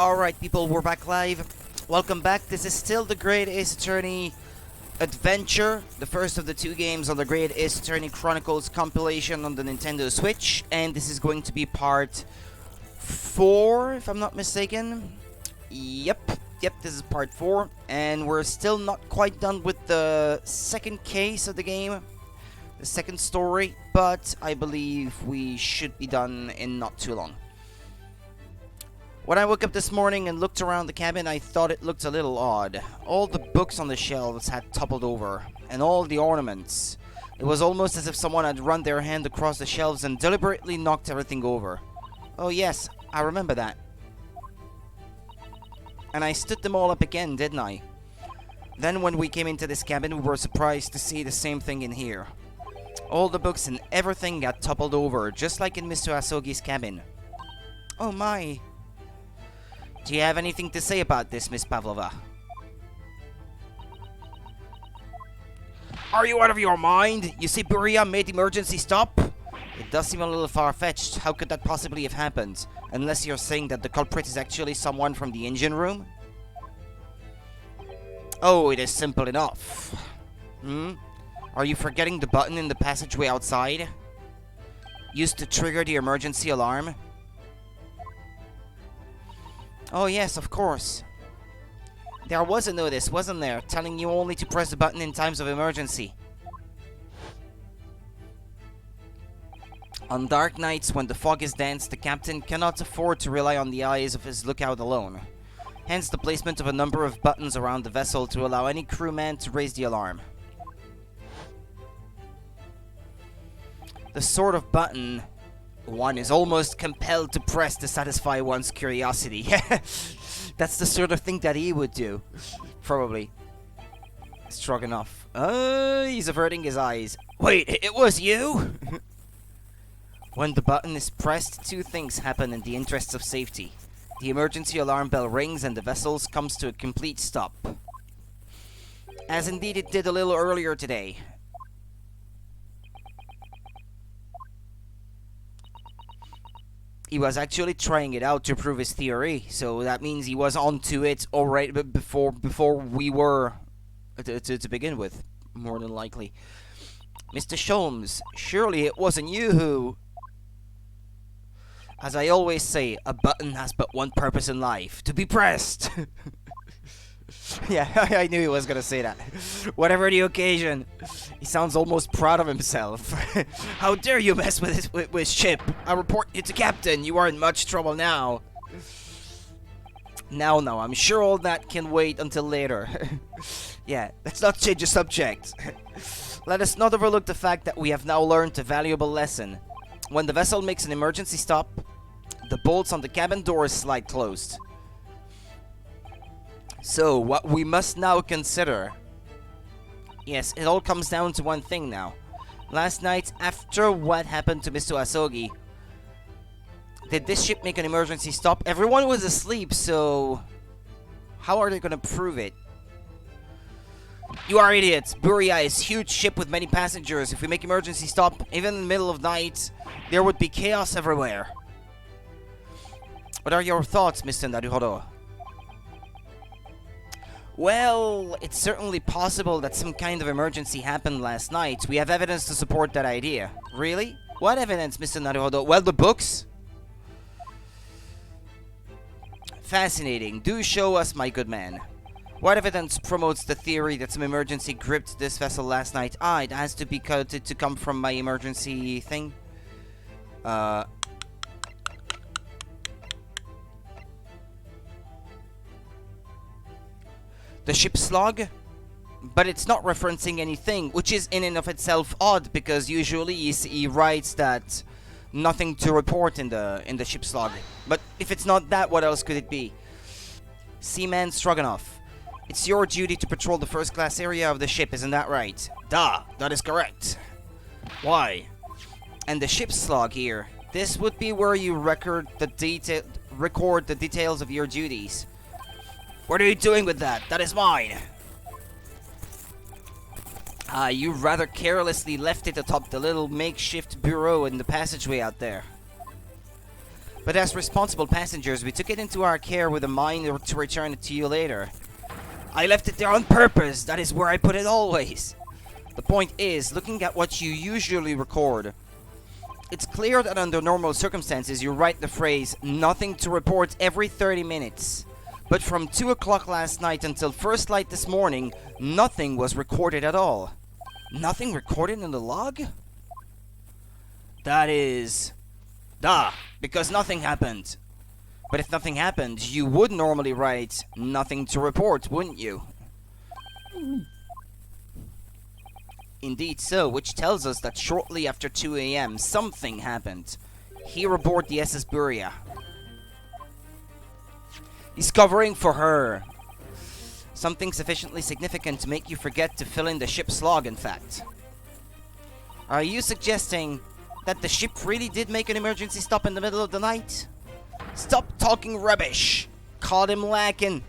Alright people, we're back live. Welcome back. This is still the Great Ace Attorney Adventure, the first of the two games on the Great Ace Attorney Chronicles compilation on the Nintendo Switch. And this is going to be part 4, if I'm not mistaken. Yep, this is part 4. And we're still not quite done with the second case of the game, the second story. But I believe we should be done in not too long. When I woke up this morning and looked around the cabin, I thought it looked a little odd. All the books on the shelves had toppled over, and all the ornaments. It was almost as if someone had run their hand across the shelves and deliberately knocked everything over. Oh yes, I remember that. And I stood them all up again, didn't I? Then when we came into this cabin, we were surprised to see the same thing in here. All the books and everything got toppled over, just like in Mr. Asogi's cabin. Oh my. Do you have anything to say about this, Miss Pavlova? Are you out of your mind? You see Buria made the emergency stop? It does seem a little far-fetched. How could that possibly have happened? Unless you're saying that the culprit is actually someone from the engine room? Oh, it is simple enough. Are you forgetting the button in the passageway outside? Used to trigger the emergency alarm? Oh yes, of course. There was a notice, wasn't there, telling you only to press the button in times of emergency. On dark nights when the fog is dense, the captain cannot afford to rely on the eyes of his lookout alone. Hence the placement of a number of buttons around the vessel to allow any crewman to raise the alarm. The sort of button one is almost compelled to press to satisfy one's curiosity. That's the sort of thing that he would do. Probably. Stroganoff. He's averting his eyes. Wait, it was you? When the button is pressed, two things happen in the interests of safety. The emergency alarm bell rings and the vessel comes to a complete stop. As indeed it did a little earlier today. He was actually trying it out to prove his theory, so that means he was onto it already before we were to begin with, more than likely. Mr. Sholmes, surely it wasn't you who... As I always say, a button has but one purpose in life, to be pressed. Yeah, I knew he was gonna say that. Whatever the occasion, he sounds almost proud of himself. How dare you mess with his ship? I report you to Captain. You are in much trouble now. Now, I'm sure all that can wait until later. Yeah, let's not change the subject. Let us not overlook the fact that we have now learned a valuable lesson. When the vessel makes an emergency stop, the bolts on the cabin doors slide closed. So, what we must now consider... Yes, it all comes down to one thing now. Last night, after what happened to Mr. Asogi, did this ship make an emergency stop? Everyone was asleep, so... How are they gonna prove it? You are idiots! Buria is a huge ship with many passengers. If we make emergency stop, even in the middle of night, there would be chaos everywhere. What are your thoughts, Mr. Naruhodo? Well, it's certainly possible that some kind of emergency happened last night. We have evidence to support that idea. Really? What evidence, Mr. Naruhodo? Well, the books. Fascinating. Do show us, my good man. What evidence promotes the theory that some emergency gripped this vessel last night? Ah, it has to be to come from my emergency thing. The ship's log, but it's not referencing anything, which is in and of itself odd, because usually he writes that nothing to report in the ship's log. But if it's not that, what else could it be? Seaman Stroganoff, it's your duty to patrol the first-class area of the ship, isn't that right? Duh, that is correct. Why? And the ship's log here. This would be where you record the details of your duties. What are you doing with that? That is mine. You rather carelessly left it atop the little makeshift bureau in the passageway out there. But as responsible passengers, we took it into our care with a mind to return it to you later. I left it there on purpose. That is where I put it always. The point is, looking at what you usually record, it's clear that under normal circumstances you write the phrase "nothing to report" every 30 minutes. But from 2 o'clock last night until first light this morning, nothing was recorded at all. Nothing recorded in the log? That is... because nothing happened. But if nothing happened, you would normally write "nothing to report," wouldn't you? Indeed so, which tells us that shortly after 2 a.m. something happened. Here aboard the SS Buria. He's covering for her. Something sufficiently significant to make you forget to fill in the ship's log, in fact. Are you suggesting that the ship really did make an emergency stop in the middle of the night? Stop talking rubbish! Caught him lacking.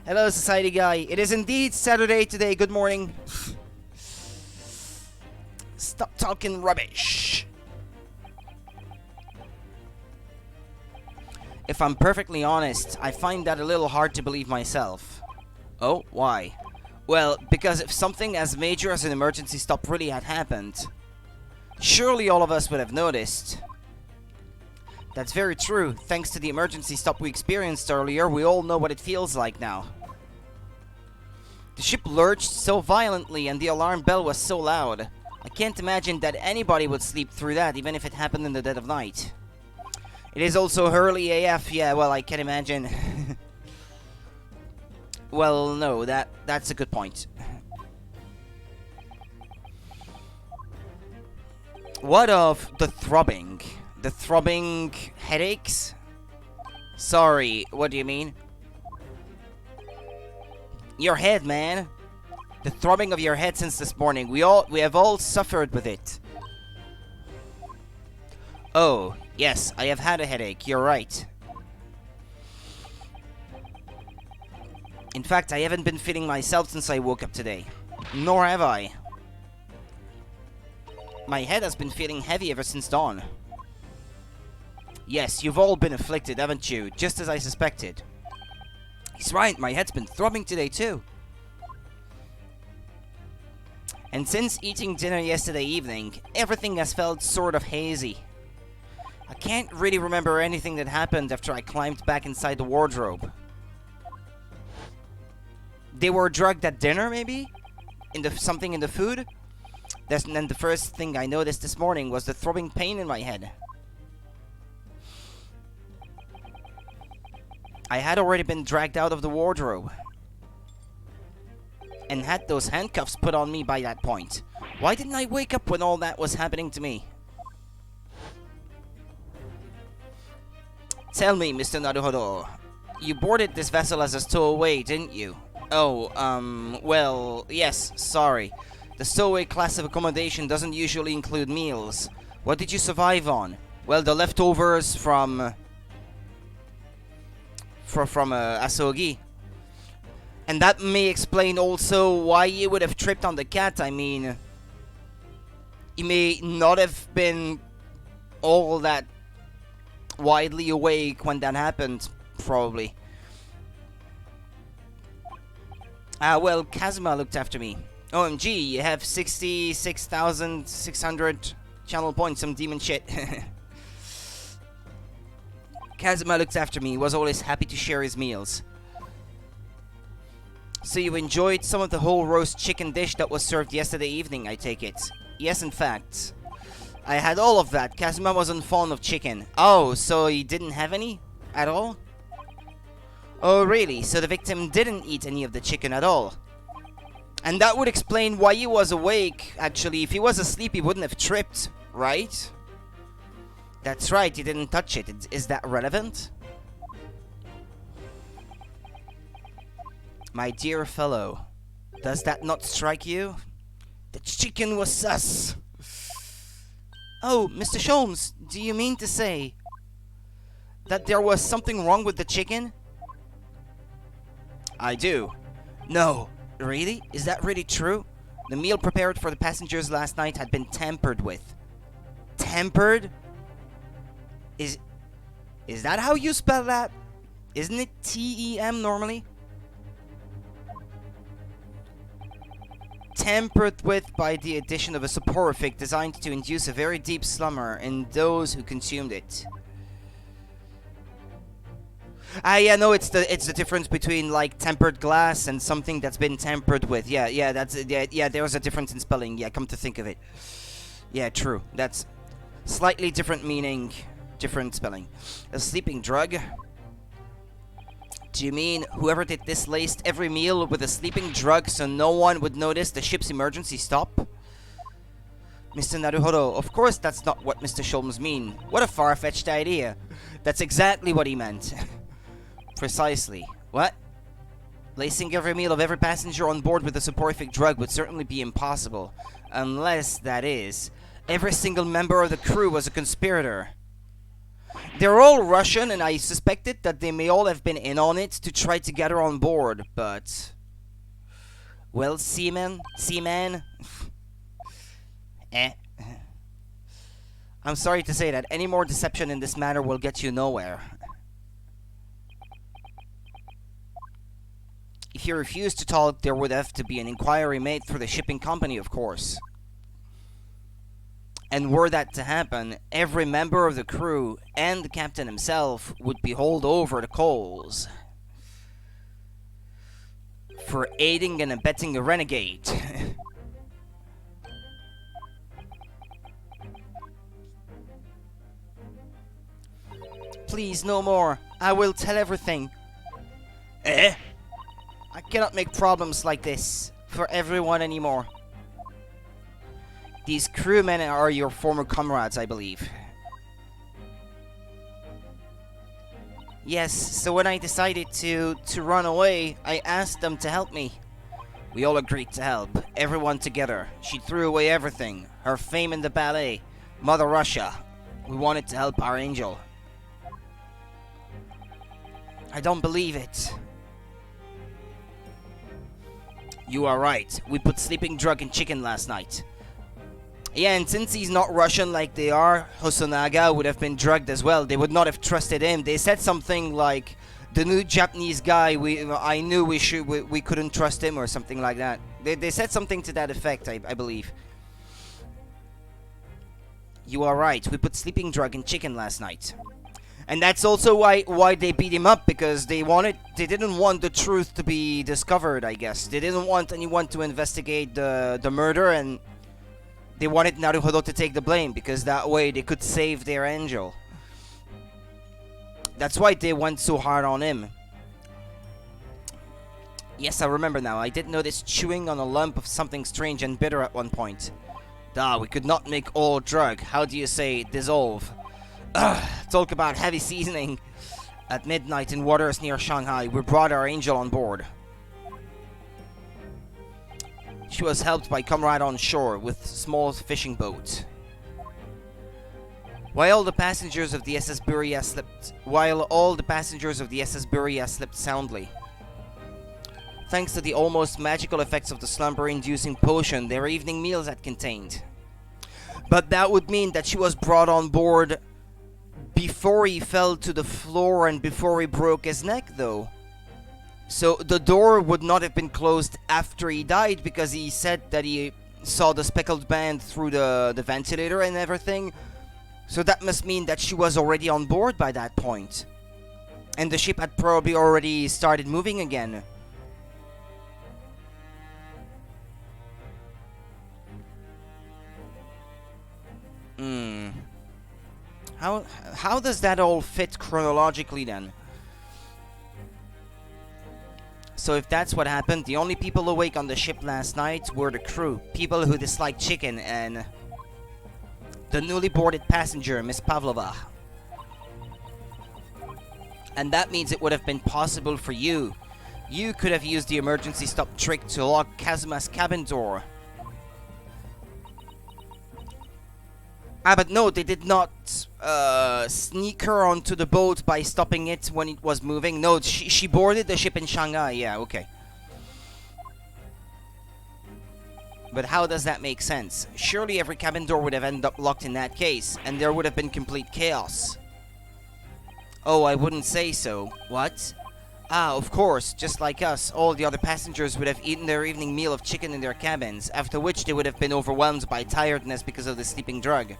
Hello, society guy. It is indeed Saturday today. Good morning. Stop talking rubbish. If I'm perfectly honest, I find that a little hard to believe myself. Oh, why? Well, because if something as major as an emergency stop really had happened, surely all of us would have noticed. That's very true. Thanks to the emergency stop we experienced earlier, we all know what it feels like now. The ship lurched so violently and the alarm bell was so loud. I can't imagine that anybody would sleep through that, even if it happened in the dead of night. It is also early AF, yeah, well, I can imagine. Well, no, that's a good point. What of the throbbing? The throbbing headaches? Sorry, what do you mean? Your head, man. The throbbing of your head since this morning. We have all suffered with it. Oh, yes, I have had a headache. You're right. In fact, I haven't been feeling myself since I woke up today. Nor have I. My head has been feeling heavy ever since dawn. Yes, you've all been afflicted, haven't you? Just as I suspected. He's right, my head's been throbbing today too. And since eating dinner yesterday evening, everything has felt sort of hazy. I can't really remember anything that happened after I climbed back inside the wardrobe. They were drugged at dinner, maybe? Something in the food? And then the first thing I noticed this morning was the throbbing pain in my head. I had already been dragged out of the wardrobe. And had those handcuffs put on me by that point. Why didn't I wake up when all that was happening to me? Tell me, Mr. Naruhodo. You boarded this vessel as a stowaway, didn't you? Oh, well, yes, sorry. The stowaway class of accommodation doesn't usually include meals. What did you survive on? Well, the leftovers from Asogi. And that may explain also why you would have tripped on the cat. I mean, you may not have been all that widely awake when that happened, probably. Well, Kazuma looked after me. OMG, you have 66,600 channel points, some demon shit. Kazuma looked after me, was always happy to share his meals. So you enjoyed some of the whole roast chicken dish that was served yesterday evening, I take it? Yes, in fact. I had all of that. Kazuma wasn't fond of chicken. Oh, so he didn't have any? At all? Oh, really? So the victim didn't eat any of the chicken at all? And that would explain why he was awake. Actually, if he was asleep, he wouldn't have tripped, right? That's right, he didn't touch it. Is that relevant? My dear fellow, does that not strike you? The chicken was sus. Oh, Mr. Sholmes, do you mean to say that there was something wrong with the chicken? I do. No. Really? Is that really true? The meal prepared for the passengers last night had been tampered with. Tampered? Is that how you spell that? Isn't it T-E-M normally? Tempered with by the addition of a soporific designed to induce a very deep slumber in those who consumed it. Yeah, no, it's the difference between like tempered glass and something that's been tampered with. Yeah, there was a difference in spelling. Yeah, come to think of it. Yeah, true. That's slightly different meaning, different spelling. A sleeping drug. Do you mean whoever did this laced every meal with a sleeping drug so no one would notice the ship's emergency stop? Mr. Naruhodo, of course that's not what Mr. Sholmes mean. What a far-fetched idea. That's exactly what he meant. Precisely. What? Lacing every meal of every passenger on board with a soporific drug would certainly be impossible. Unless, that is, every single member of the crew was a conspirator. They're all Russian, and I suspected that they may all have been in on it to try to get her on board, but... Well, seaman? I'm sorry to say that any more deception in this matter will get you nowhere. If you refuse to talk, there would have to be an inquiry made through the shipping company, of course. And were that to happen, every member of the crew and the captain himself would be hauled over the coals for aiding and abetting a renegade. Please, no more. I will tell everything. I cannot make problems like this for everyone anymore. These crewmen are your former comrades, I believe. Yes, so when I decided to run away, I asked them to help me. We all agreed to help, everyone together. She threw away everything, her fame in the ballet, Mother Russia. We wanted to help our angel. I don't believe it. You are right. We put sleeping drug in chicken last night. Yeah, and since he's not Russian like they are, Hosonaga would have been drugged as well. They would not have trusted him. They said something like, the new Japanese guy, I knew we couldn't trust him or something like that. They said something to that effect, I believe. You are right. We put sleeping drug in chicken last night. And that's also why they beat him up, because they didn't want the truth to be discovered, I guess. They didn't want anyone to investigate the murder, and they wanted Naruhodo to take the blame, because that way they could save their angel. That's why they went so hard on him. Yes, I remember now. I did notice chewing on a lump of something strange and bitter at one point. We could not make all drug. How do you say dissolve? Talk about heavy seasoning. At midnight in waters near Shanghai, we brought our angel on board. She was helped by comrade on shore with small fishing boat. While all the passengers of the SS Buria slept soundly. Thanks to the almost magical effects of the slumber-inducing potion their evening meals had contained. But that would mean that she was brought on board before he fell to the floor and before he broke his neck, though. So the door would not have been closed after he died, because he said that he saw the speckled band through the ventilator and everything. So that must mean that she was already on board by that point. And the ship had probably already started moving again. How does that all fit chronologically then? So if that's what happened, the only people awake on the ship last night were the crew, people who disliked chicken, and the newly boarded passenger, Miss Pavlova. And that means it would have been possible for you. You could have used the emergency stop trick to lock Kazuma's cabin door. But no, they did not sneak her onto the boat by stopping it when it was moving. No, she boarded the ship in Shanghai. Yeah, okay. But how does that make sense? Surely every cabin door would have ended up locked in that case, and there would have been complete chaos. Oh, I wouldn't say so. What? Ah, of course, just like us, all the other passengers would have eaten their evening meal of chicken in their cabins, after which they would have been overwhelmed by tiredness because of the sleeping drug.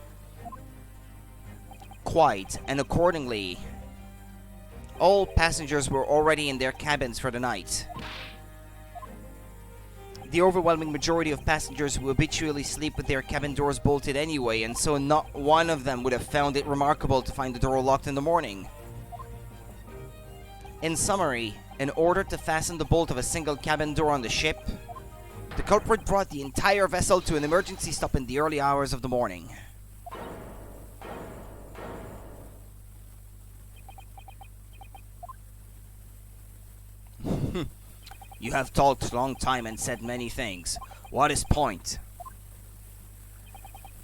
Quite, and accordingly, all passengers were already in their cabins for the night. The overwhelming majority of passengers who habitually sleep with their cabin doors bolted anyway, and so not one of them would have found it remarkable to find the door locked in the morning. In summary, in order to fasten the bolt of a single cabin door on the ship, the culprit brought the entire vessel to an emergency stop in the early hours of the morning. You have talked a long time and said many things. What is point?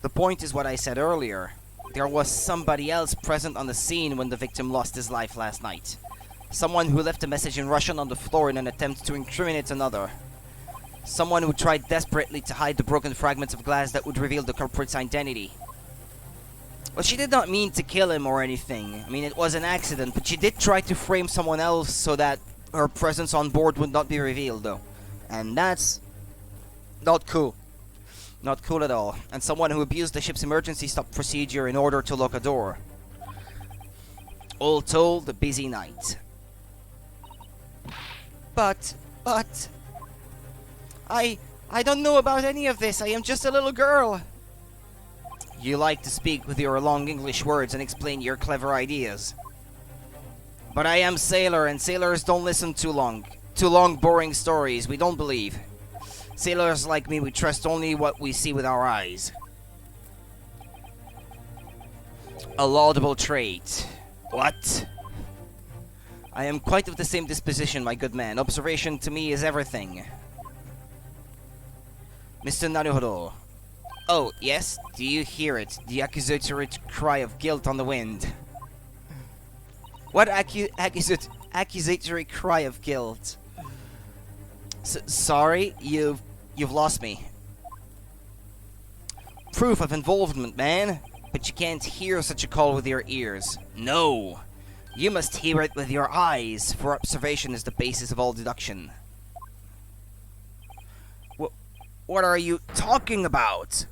The point is what I said earlier. There was somebody else present on the scene when the victim lost his life last night. Someone who left a message in Russian on the floor in an attempt to incriminate another. Someone who tried desperately to hide the broken fragments of glass that would reveal the culprit's identity. Well, she did not mean to kill him or anything. I mean, it was an accident, but she did try to frame someone else so that her presence on board would not be revealed, though. And that's not cool. Not cool at all. And someone who abused the ship's emergency stop procedure in order to lock a door. All told, a busy night. But, I don't know about any of this. I am just a little girl. You like to speak with your long English words and explain your clever ideas. But I am sailor, and sailors don't listen too long. Too long, boring stories. We don't believe. Sailors like me, we trust only what we see with our eyes. A laudable trait. What? I am quite of the same disposition, my good man. Observation to me is everything. Mr. Naruhodo. Oh, yes? Do you hear it? The accusatory cry of guilt on the wind. What accusatory cry of guilt? Sorry, you've lost me. Proof of involvement, man. But you can't hear such a call with your ears. No. You must hear it with your eyes, for observation is the basis of all deduction. What are you talking about?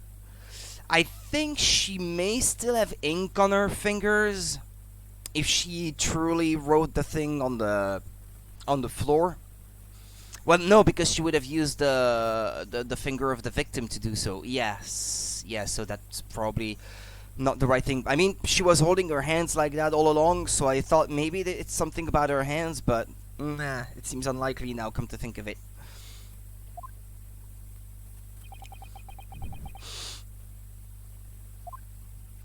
I think she may still have ink on her fingers if she truly wrote the thing on the floor. Well, no, because she would have used the finger of the victim to do so. Yes, so that's probably not the right thing. I mean, she was holding her hands like that all along, so I thought maybe that it's something about her hands, but nah, it seems unlikely now, come to think of it.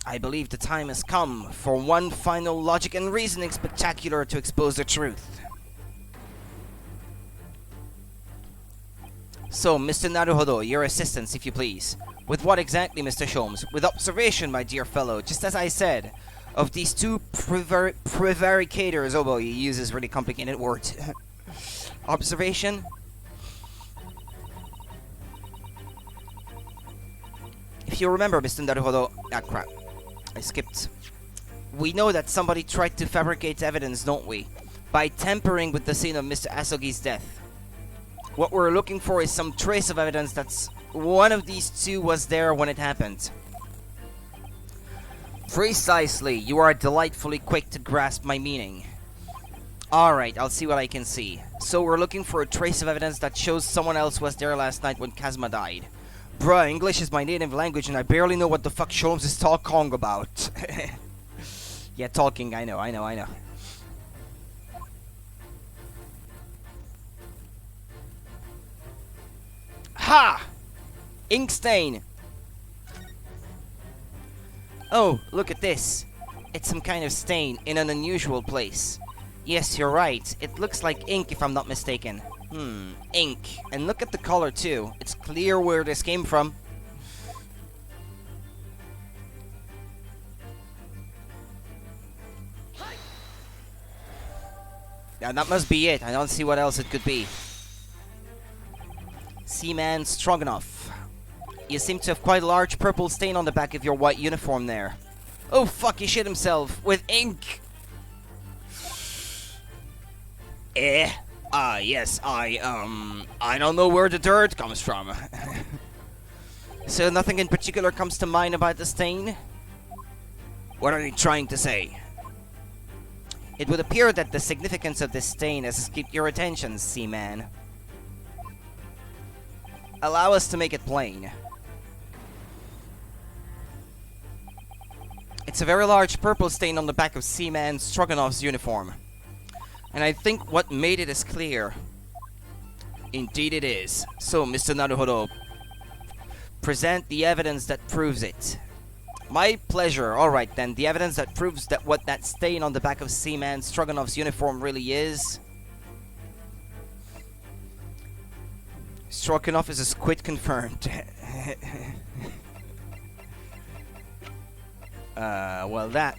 I believe the time has come for one final logic and reasoning spectacular to expose the truth. So, Mr. Naruhodo, your assistance, if you please. With what exactly, Mr. Sholmes? With observation, my dear fellow, just as I said. Of these two prevaricators. Oh boy, he uses really complicated words. Observation? If you remember, Mr. Naruhodo... Ah, crap. I skipped. We know that somebody tried to fabricate evidence, don't we? By tampering with the scene of Mr. Asogi's death. What we're looking for is some trace of evidence that one of these two was there when it happened. Precisely. You are delightfully quick to grasp my meaning. Alright, I'll see what I can see. So we're looking for a trace of evidence that shows someone else was there last night when Kazuma died. Bruh, English is my native language and I barely know what the fuck Sholmes is talking about. Yeah, talking, I know. Ha! Ink stain! Oh, look at this. It's some kind of stain in an unusual place. Yes, you're right. It looks like ink if I'm not mistaken. Ink. And look at the color too. It's clear where this came from. Yeah, that must be it. I don't see what else it could be. Seaman Stroganoff. You seem to have quite a large purple stain on the back of your white uniform there. Oh fuck, he shit himself with ink! Yes, I don't know where the dirt comes from. So nothing in particular comes to mind about the stain? What are you trying to say? It would appear that the significance of this stain has escaped your attention, Seaman. Allow us to make it plain. It's a very large purple stain on the back of Seaman Stroganov's uniform. And I think what made it is clear. Indeed it is. So, Mr. Naruhodo, present the evidence that proves it. My pleasure. Alright then, the evidence that proves that what that stain on the back of Seaman Stroganov's uniform really is. Stroganov is a squid confirmed. Well that.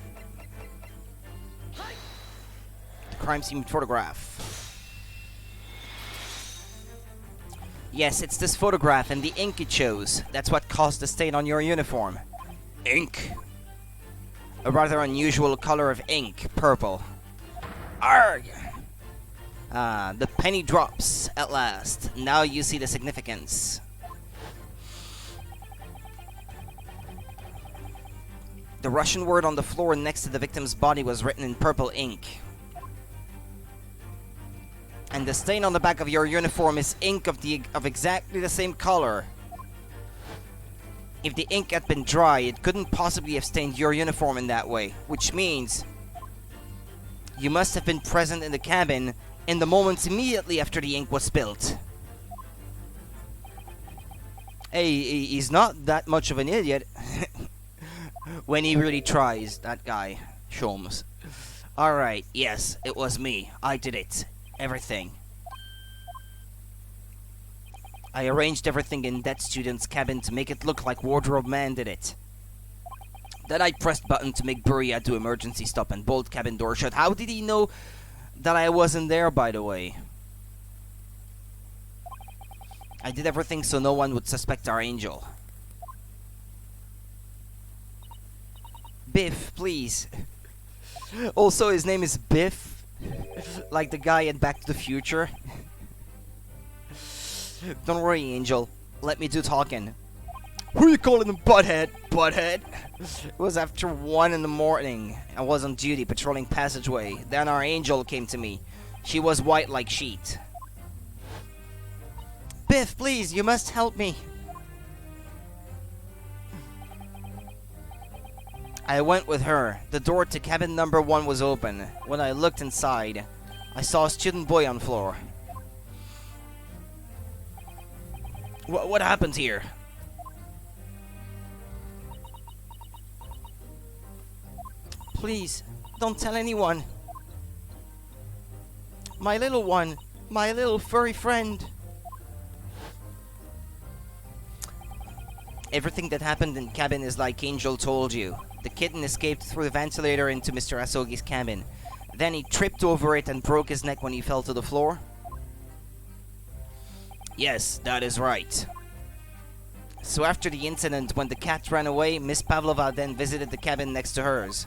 The crime scene photograph. Yes, it's this photograph and the ink it shows. That's what caused the stain on your uniform. Ink. A rather unusual color of ink, purple. Arg! The penny drops, at last. Now you see the significance. The Russian word on the floor next to the victim's body was written in purple ink. And the stain on the back of your uniform is ink of exactly the same color. If the ink had been dry, it couldn't possibly have stained your uniform in that way, which means you must have been present in the cabin in the moments immediately after the ink was spilled. Hey, he's not that much of an idiot. When he really tries, that guy, Sholmes. Alright, yes, it was me. I did it. Everything. I arranged everything in that student's cabin to make it look like Wardrobe Man did it. Then I pressed button to make Buria do emergency stop and bolt cabin door shut. How did he know that I wasn't there, by the way? I did everything so no one would suspect our angel. Biff, please. Also, his name is Biff. Like the guy in Back to the Future. Don't worry, Angel. Let me do talking. Who you calling him, Butthead? Butthead? It was after 1 in the morning. I was on duty patrolling passageway. Then our Angel came to me. She was white like sheet. Biff, please, you must help me. I went with her. The door to cabin number 1 was open. When I looked inside, I saw a student boy on floor. What happened here? Please, don't tell anyone. My little one, my little furry friend. Everything that happened in cabin is like Angel told you. The kitten escaped through the ventilator into Mr. Asogi's cabin. Then he tripped over it and broke his neck when he fell to the floor. Yes, that is right. So after the incident, when the cat ran away, Miss Pavlova then visited the cabin next to hers,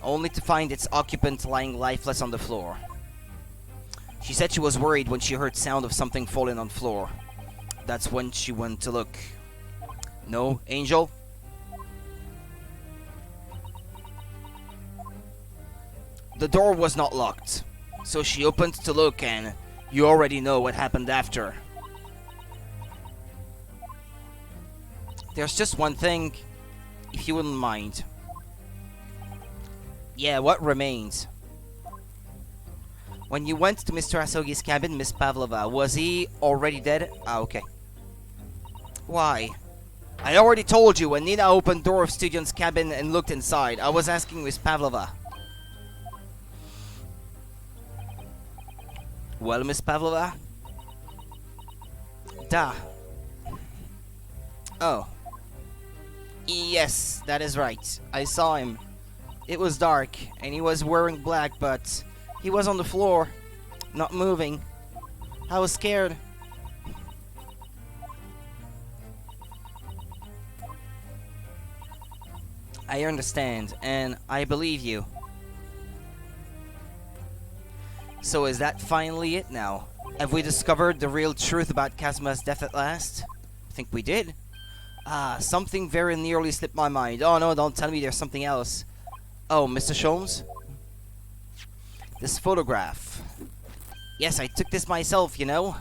only to find its occupant lying lifeless on the floor. She said she was worried when she heard sound of something falling on the floor. That's when she went to look. No, Angel? The door was not locked, so she opened to look, and you already know what happened after. There's just one thing, if you wouldn't mind. Yeah, what remains? When you went to Mr. Asogi's cabin, Miss Pavlova, was he already dead? Ah, okay. Why? I already told you when Nina opened door of student's cabin and looked inside. I was asking Miss Pavlova. Well, Miss Pavlova? Da. Oh. Yes, that is right. I saw him. It was dark, and he was wearing black, but he was on the floor, not moving. I was scared. I understand, and I believe you. So is that finally it now? Have we discovered the real truth about Kazuma's death at last? I think we did. Ah, something very nearly slipped my mind. Oh no, don't tell me there's something else. Oh, Mr. Sholmes? This photograph. Yes, I took this myself, you know.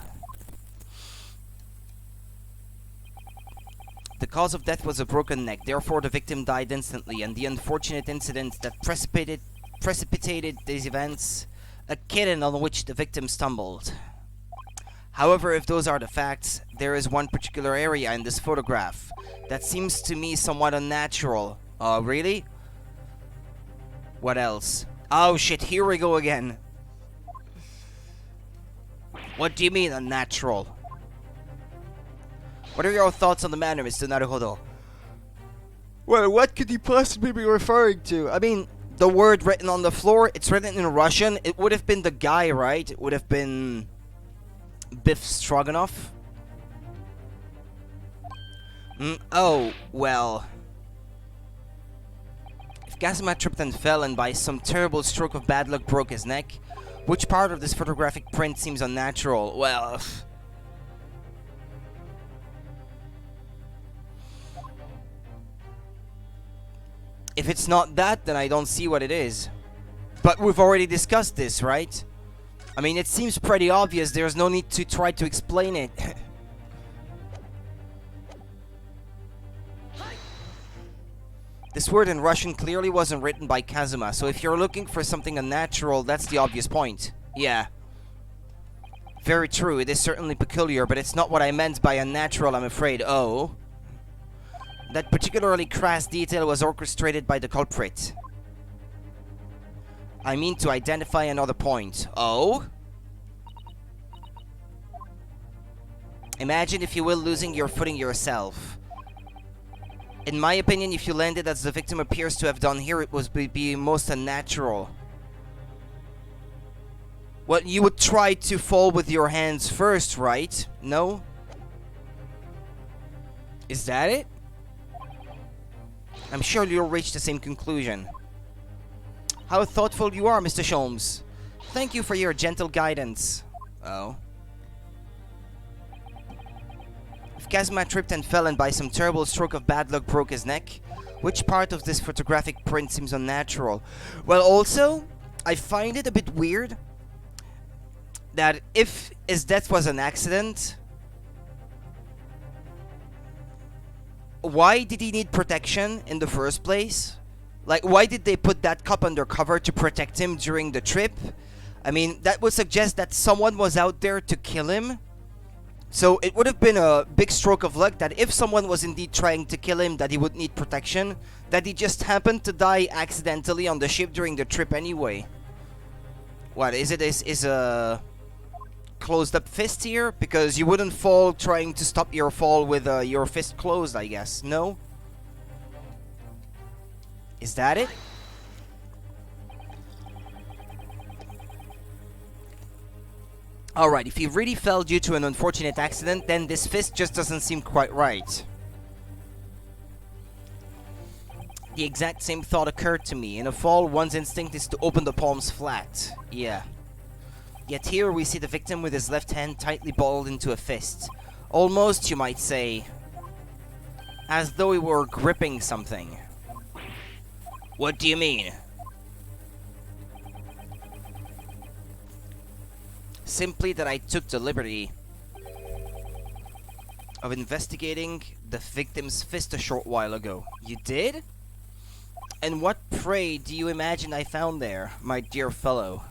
The cause of death was a broken neck, therefore the victim died instantly, and the unfortunate incident that precipitated these events, a kitten on which the victim stumbled. However, if those are the facts, there is one particular area in this photograph that seems to me somewhat unnatural. Oh, really? What else? Oh shit, here we go again. What do you mean unnatural? What are your thoughts on the matter, Mr. Naruhodo? Well, what could he possibly be referring to? I mean, the word written on the floor, it's written in Russian. It would have been the guy, right? It would have been Biff Stroganoff. Oh, well. If Kazuma tripped and fell and by some terrible stroke of bad luck broke his neck, which part of this photographic print seems unnatural? Well... if it's not that, then I don't see what it is. But we've already discussed this, right? I mean, it seems pretty obvious. There's no need to try to explain it. This word in Russian clearly wasn't written by Kazuma, so if you're looking for something unnatural, that's the obvious point. Yeah. Very true, it is certainly peculiar, but it's not what I meant by unnatural, I'm afraid. Oh. That particularly crass detail was orchestrated by the culprit. I mean to identify another point. Oh? Imagine, if you will, losing your footing yourself. In my opinion, if you landed as the victim appears to have done here, it would be most unnatural. Well, you would try to fall with your hands first, right? No? Is that it? I'm sure you'll reach the same conclusion. How thoughtful you are, Mr. Sholmes. Thank you for your gentle guidance. Oh. If Kazuma tripped and fell and by some terrible stroke of bad luck broke his neck, which part of this photographic print seems unnatural? Well, also, I find it a bit weird that if his death was an accident, why did he need protection in the first place? Like, why did they put that cup under cover to protect him during the trip? I mean, that would suggest that someone was out there to kill him. So it would have been a big stroke of luck that if someone was indeed trying to kill him, that he would need protection. That he just happened to die accidentally on the ship during the trip anyway. What, is a closed up fist here? Because you wouldn't fall trying to stop your fall with your fist closed, I guess. No? Is that it? Alright, if he really fell due to an unfortunate accident, then this fist just doesn't seem quite right. The exact same thought occurred to me. In a fall, one's instinct is to open the palms flat. Yeah. Yet here we see the victim with his left hand tightly balled into a fist. Almost, you might say, as though he were gripping something. What do you mean? Simply that I took the liberty of investigating the victim's fist a short while ago. You did? And what, pray, do you imagine I found there, my dear fellow?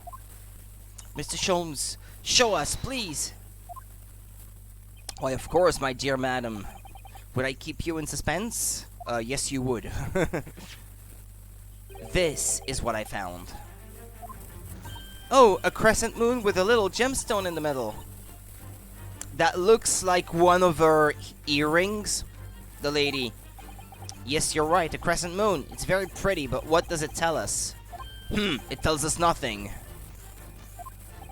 Mr. Sholmes, show us, please! Why, of course, my dear madam. Would I keep you in suspense? Yes, you would. This is what I found. Oh, a crescent moon with a little gemstone in the middle. That looks like one of her earrings. The lady. Yes, you're right, a crescent moon. It's very pretty, but what does it tell us? It tells us nothing.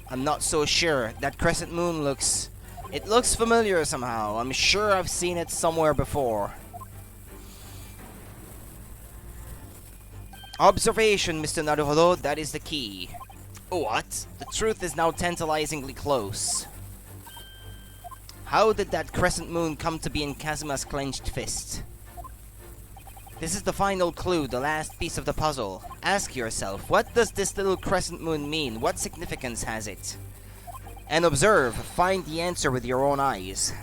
I'm not so sure. That crescent moon looks... it looks familiar somehow. I'm sure I've seen it somewhere before. Observation, Mr. Naruhodo, that is the key. What? The truth is now tantalizingly close. How did that crescent moon come to be in Kazuma's clenched fist? This is the final clue, the last piece of the puzzle. Ask yourself, what does this little crescent moon mean? What significance has it? And observe, find the answer with your own eyes.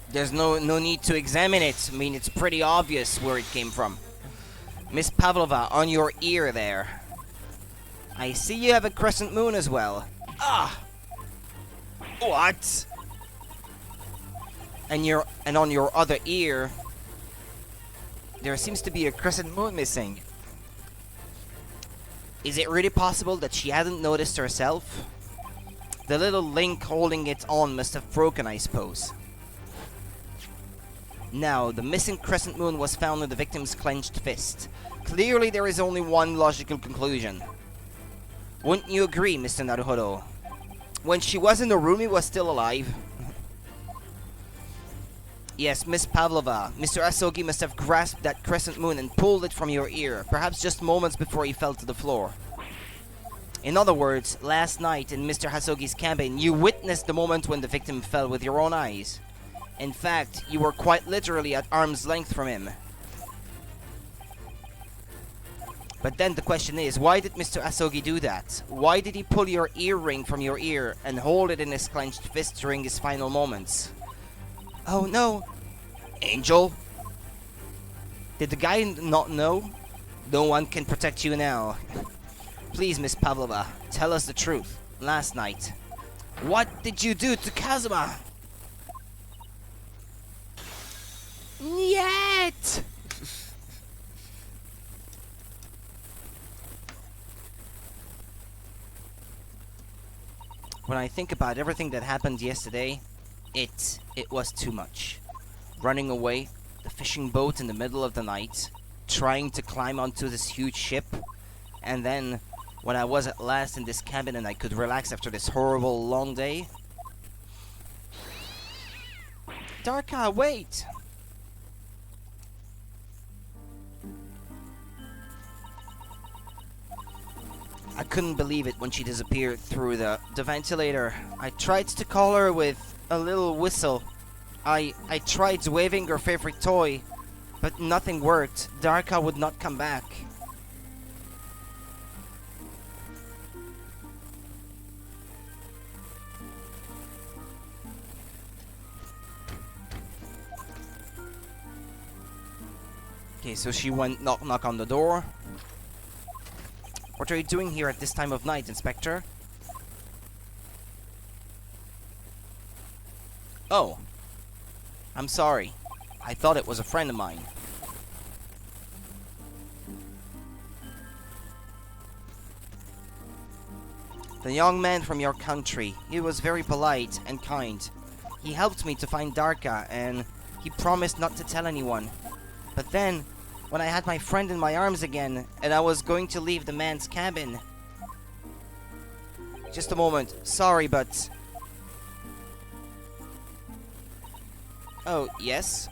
There's no need to examine it. I mean, it's pretty obvious where it came from. Miss Pavlova, on your ear there. I see you have a crescent moon as well. Ah! What? And on your other ear, there seems to be a crescent moon missing. Is it really possible that she hadn't noticed herself? The little link holding it on must have broken, I suppose. Now, the missing crescent moon was found in the victim's clenched fist. Clearly, there is only one logical conclusion. Wouldn't you agree, Mr. Naruhodo? When she was in the room, he was still alive. Yes, Miss Pavlova, Mr. Asogi must have grasped that crescent moon and pulled it from your ear, perhaps just moments before he fell to the floor. In other words, last night in Mr. Hasogi's cabin, you witnessed the moment when the victim fell with your own eyes. In fact, you were quite literally at arm's length from him. But then the question is, why did Mr. Asogi do that? Why did he pull your earring from your ear and hold it in his clenched fist during his final moments? Oh no! Angel? Did the guy not know? No one can protect you now. Please, Miss Pavlova, tell us the truth. Last night, what did you do to Kazuma? Yet! When I think about everything that happened yesterday, it was too much. Running away, the fishing boat in the middle of the night, trying to climb onto this huge ship, and then when I was at last in this cabin and I could relax after this horrible long day. Darka, wait! I couldn't believe it when she disappeared through the ventilator. I tried to call her with a little whistle. I tried waving her favorite toy, but nothing worked. Darka would not come back. Okay, so she went knock on the door. What are you doing here at this time of night, Inspector? Oh. I'm sorry. I thought it was a friend of mine. The young man from your country. He was very polite and kind. He helped me to find Darka, and he promised not to tell anyone. But then, when I had my friend in my arms again, and I was going to leave the man's cabin... Just a moment. Sorry, but... Oh, yes?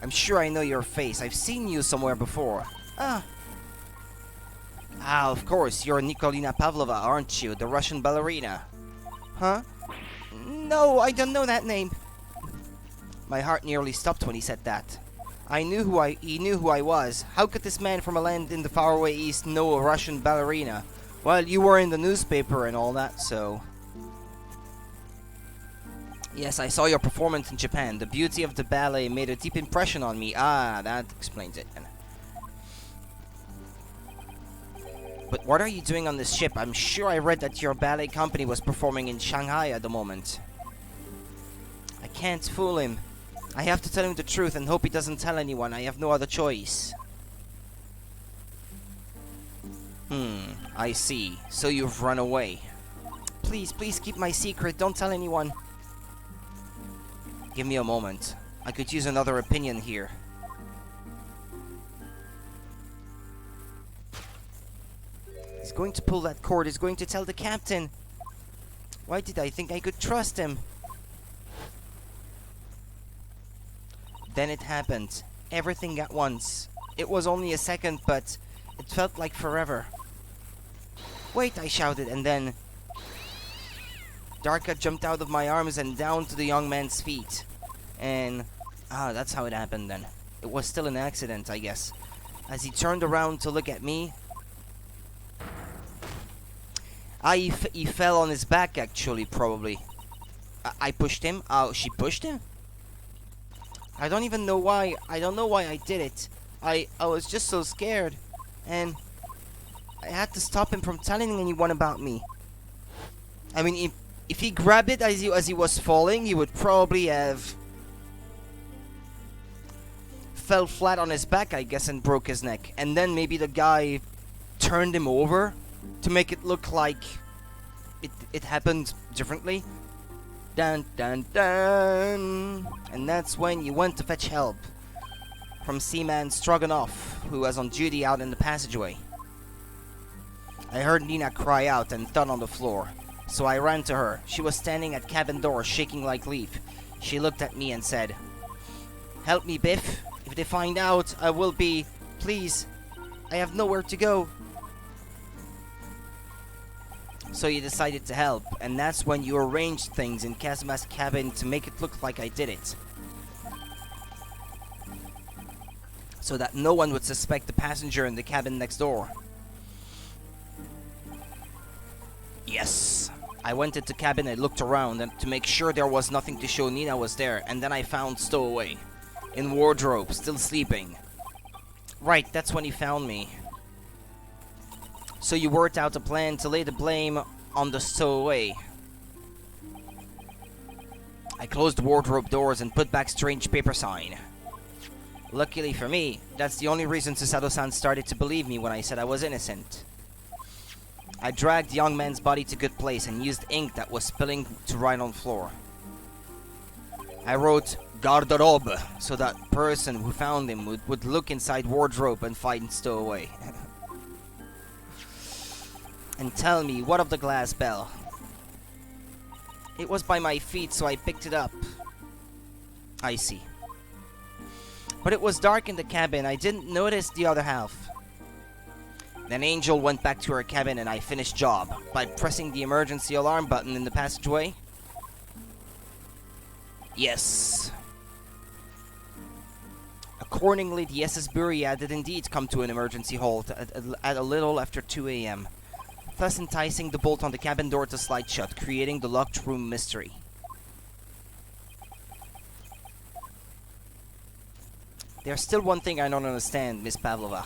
I'm sure I know your face. I've seen you somewhere before. Ah, of course. You're Nikolina Pavlova, aren't you? The Russian ballerina. Huh? No, I don't know that name. My heart nearly stopped when he said that. He knew who I was. How could this man from a land in the faraway east know a Russian ballerina? Well, you were in the newspaper and all that, so... Yes, I saw your performance in Japan. The beauty of the ballet made a deep impression on me. Ah, that explains it. But what are you doing on this ship? I'm sure I read that your ballet company was performing in Shanghai at the moment. I can't fool him. I have to tell him the truth and hope he doesn't tell anyone. I have no other choice. I see. So you've run away. Please, please keep my secret. Don't tell anyone. Give me a moment. I could use another opinion here. He's going to pull that cord. He's going to tell the captain. Why did I think I could trust him? Then it happened. everything at once. It was only a second, but it felt like forever. Wait, I shouted, and then Darka jumped out of my arms and down to the young man's feet. And, that's how it happened then. It was still an accident, I guess. As he turned around to look at me, he fell on his back, actually, probably. I pushed him. Oh, she pushed him? I don't even know why. I don't know why I did it. I was just so scared. And I had to stop him from telling anyone about me. I mean, if he grabbed it as he was falling, he would probably have fell flat on his back, I guess, and broke his neck. And then maybe the guy turned him over to make it look like it happened differently. Dun dun dun. And that's when you went to fetch help from Seaman Stroganoff, who was on duty out in the passageway. I heard Nina cry out and thud on the floor, so I ran to her. She was standing at cabin door, shaking like leaf. She looked at me and said, "Help me, Biff. If they find out, I will be... Please, I have nowhere to go." So you decided to help, and that's when you arranged things in Kazuma's cabin to make it look like I did it. So that no one would suspect the passenger in the cabin next door. Yes. I went into cabin and looked around and to make sure there was nothing to show Nina was there, and then I found Stowaway in wardrobe, still sleeping. Right, that's when he found me. So you worked out a plan to lay the blame on the Stowaway. I closed the wardrobe doors and put back strange paper sign. Luckily for me, that's the only reason Susato-san started to believe me when I said I was innocent. I dragged the young man's body to good place and used ink that was spilling to write on floor. I wrote garderobe so that person who found him would look inside wardrobe and find Stowaway. And tell me, what of the glass bell? It was by my feet, so I picked it up. I see. But it was dark in the cabin. I didn't notice the other half. Then Angel went back to her cabin and I finished job by pressing the emergency alarm button in the passageway. Yes. Accordingly, the SS Buria did indeed come to an emergency halt at a little after 2 a.m., thus enticing the bolt on the cabin door to slide shut, creating the locked room mystery. There's still one thing I don't understand, Miss Pavlova.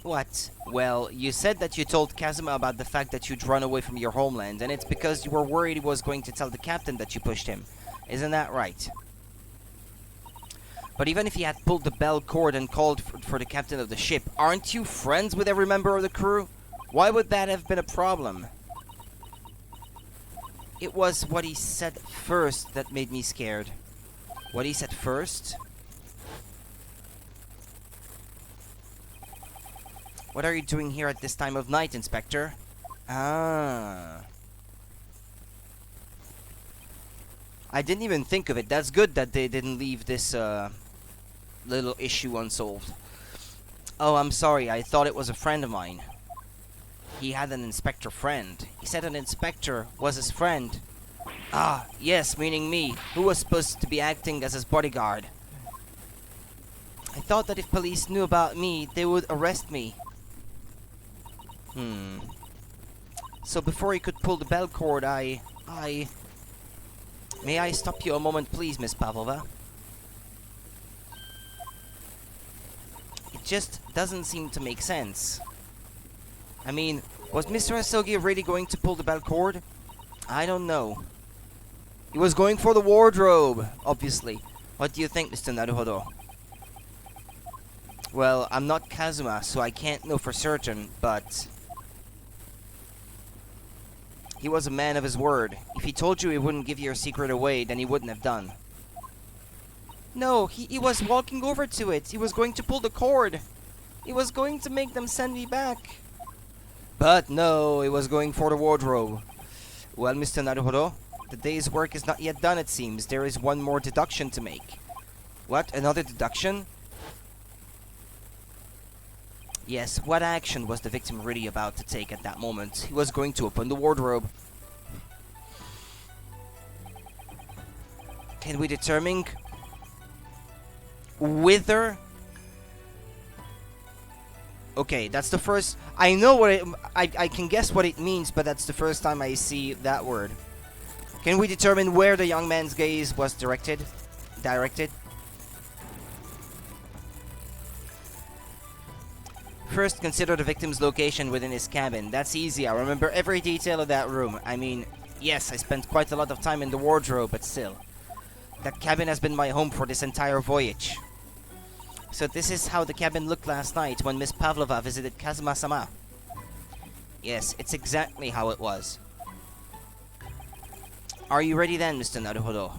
What? Well, you said that you told Kazuma about the fact that you'd run away from your homeland, and it's because you were worried he was going to tell the captain that you pushed him. Isn't that right? But even if he had pulled the bell cord and called for the captain of the ship, aren't you friends with every member of the crew? Why would that have been a problem? It was what he said first that made me scared. What he said first? What are you doing here at this time of night, Inspector? Ah. I didn't even think of it. That's good that they didn't leave this little issue unsolved. Oh, I'm sorry. I thought it was a friend of mine. He had an inspector friend. He said an inspector was his friend. Ah, yes, meaning me, who was supposed to be acting as his bodyguard. I thought that if police knew about me, they would arrest me. So before he could pull the bell cord, May I stop you a moment, please, Miss Pavlova? It just doesn't seem to make sense. I mean, was Mr. Asogi really going to pull the bell cord? I don't know. He was going for the wardrobe, obviously. What do you think, Mr. Naruhodo? Well, I'm not Kazuma, so I can't know for certain, but... he was a man of his word. If he told you he wouldn't give your secret away, then he wouldn't have done. No, he was walking over to it. He was going to pull the cord. He was going to make them send me back. But no, he was going for the wardrobe. Well, Mr. Naruhodo, the day's work is not yet done, it seems. There is one more deduction to make. What? Another deduction? Yes, what action was the victim really about to take at that moment? He was going to open the wardrobe. Can we determine whither? Okay, that's the first. I know what it. I can guess what it means, but that's the first time I see that word. Can we determine where the young man's gaze was directed? First, consider the victim's location within his cabin. That's easy. I remember every detail of that room. I mean, yes, I spent quite a lot of time in the wardrobe, but still. That cabin has been my home for this entire voyage. So this is how the cabin looked last night when Miss Pavlova visited Kazuma-sama. Yes, it's exactly how it was. Are you ready then, Mr. Naruhodo?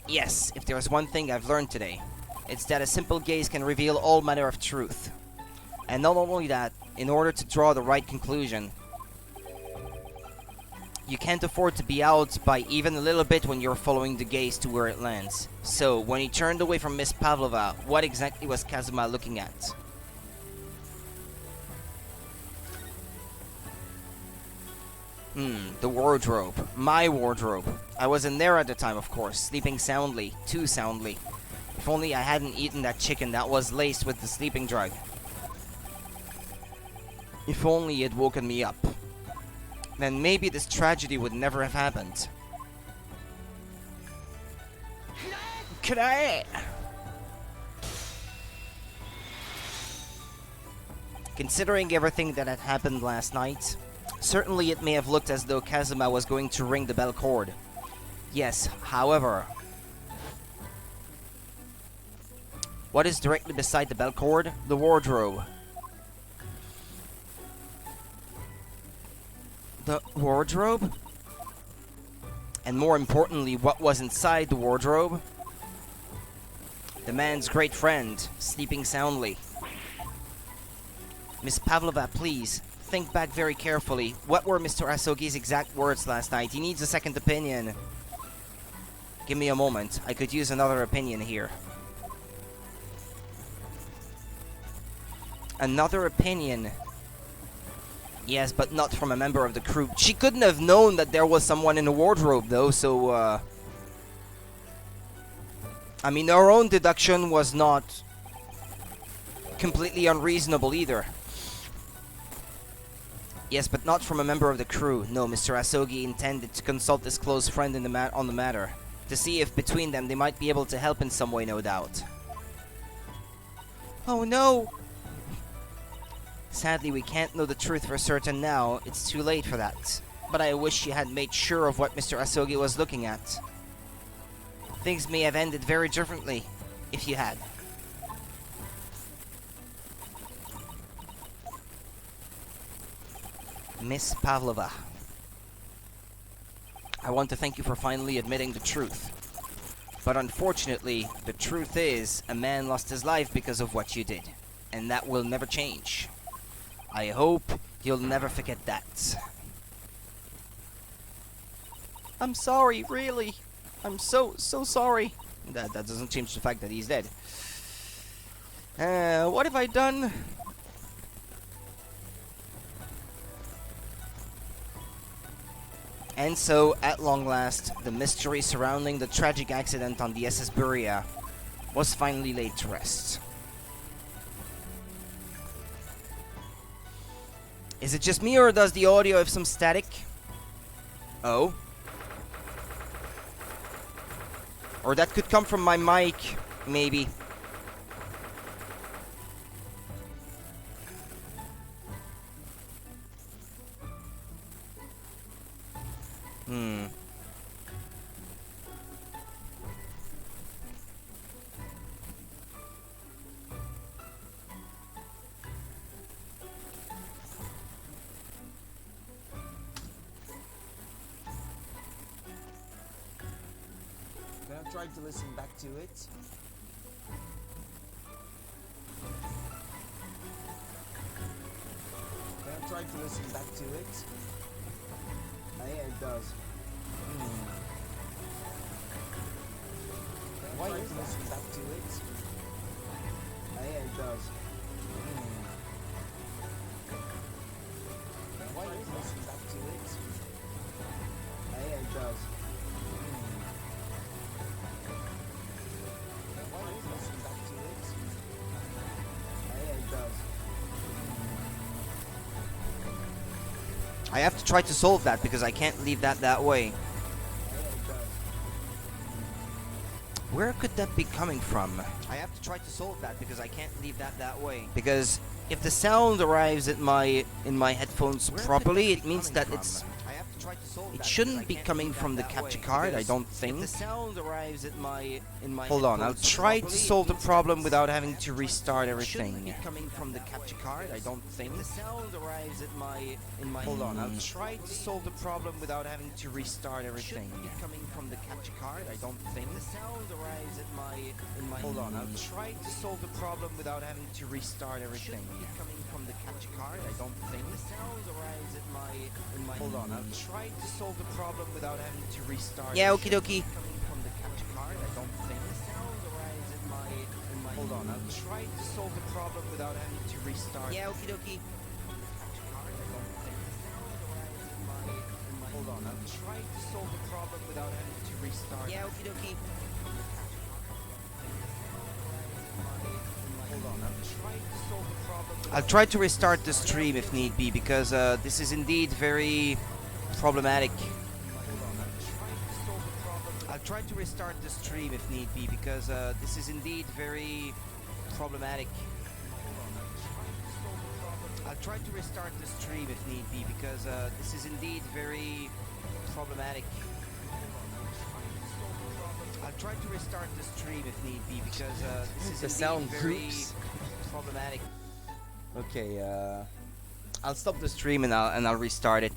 Yes, if there's one thing I've learned today, it's that a simple gaze can reveal all manner of truth. And not only that, in order to draw the right conclusion, you can't afford to be out by even a little bit when you're following the gaze to where it lands. So, when he turned away from Miss Pavlova, what exactly was Kazuma looking at? The wardrobe. My wardrobe. I was in there at the time, of course, sleeping soundly. Too soundly. If only I hadn't eaten that chicken that was laced with the sleeping drug. If only he had woken me up. Then maybe this tragedy would never have happened. Could I? Considering everything that had happened last night, certainly it may have looked as though Kazuma was going to ring the bell cord. Yes, however, what is directly beside the bell cord? The wardrobe. The wardrobe? And more importantly, what was inside the wardrobe? The man's great friend, sleeping soundly. Miss Pavlova, please, think back very carefully. What were Mr. Asogi's exact words last night? He needs a second opinion. Give me a moment. I could use another opinion here. Another opinion. Yes, but not from a member of the crew. She couldn't have known that there was someone in the wardrobe, though, so, I mean, our own deduction was not completely unreasonable either. Yes, but not from a member of the crew. No, Mr. Asogi intended to consult his close friend in on the matter, to see if between them they might be able to help in some way, no doubt. Oh no! Sadly, we can't know the truth for certain now. It's too late for that. But I wish you had made sure of what Mr. Asogi was looking at. Things may have ended very differently if you had. Miss Pavlova, I want to thank you for finally admitting the truth. But unfortunately, the truth is, a man lost his life because of what you did. And that will never change. I hope you'll never forget that. I'm sorry, really. I'm so sorry. That doesn't change the fact that he's dead. What have I done? And so, at long last, the mystery surrounding the tragic accident on the SS Buria was finally laid to rest. Is it just me, or does the audio have some static? Oh. Or that could come from my mic, maybe. I've tried to listen back to it. I've tried to listen back to it. Yeah, it does. Why is this back to it? Yeah, it does. Why is this back to it? Yeah, it does. Why is this back to it? Yeah, it does. I have to try to solve that because I can't leave that way. Where could that be coming from? I have to try to solve that because I can't leave that way. Because if the sound arrives at in my headphones properly, it means that it shouldn't be coming from the capture card, I don't think. If the sound arrives at Hold on, I'll try to solve the problem without having to restart everything. Coming from the capture card, I don't think. The sound arrives at Hold on, I'll try to solve the problem without having to restart everything. Coming from the capture card, I don't think. The sound arrives at Hold on, I'll try to solve the problem without having to restart everything. Coming from the capture card, I don't think. The sound arrives at Hold on, I'll try to solve the problem without having to restart. Yeah, okie dokie. Coming from the capture card, I don't think. The sound arrives at Hold on, I'll try to solve the problem without having to restart. Yeah, okie dokie. Hold on, I'll try to solve the problem without having to restart. Yeah, okie dokie. Hold on, I'll try to solve the problem. I'll try to restart the stream if need be, because this is indeed very problematic. I'll try to restart the stream if need be, because this is indeed very problematic. I'll try to restart the stream if need be, because this is indeed very problematic. I'll try to restart the stream if need be, because this is indeed very problematic. Okay, I'll stop the stream and I'll restart it.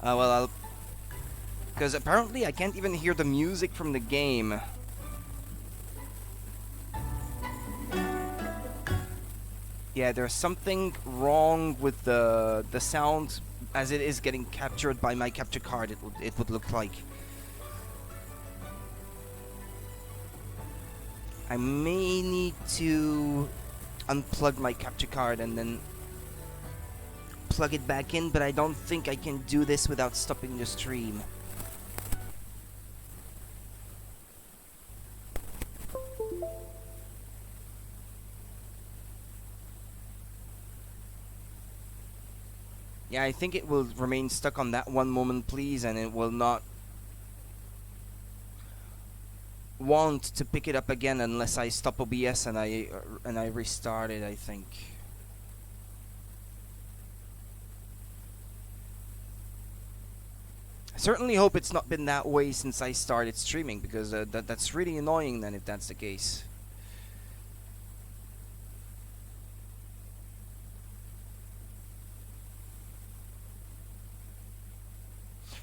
Well, because apparently I can't even hear the music from the game. Yeah, there's something wrong with the sound as it is getting captured by my capture card. It would look like. I may need to unplug my capture card and then plug it back in, but I don't think I can do this without stopping the stream. Yeah, I think it will remain stuck on that one moment, please, and it will not want to pick it up again unless I stop OBS and I restart it, I think. I certainly hope it's not been that way since I started streaming, because that's really annoying then if that's the case.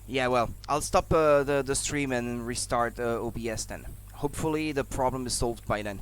Yeah, well, I'll stop the stream and restart OBS then. Hopefully the problem is solved by then.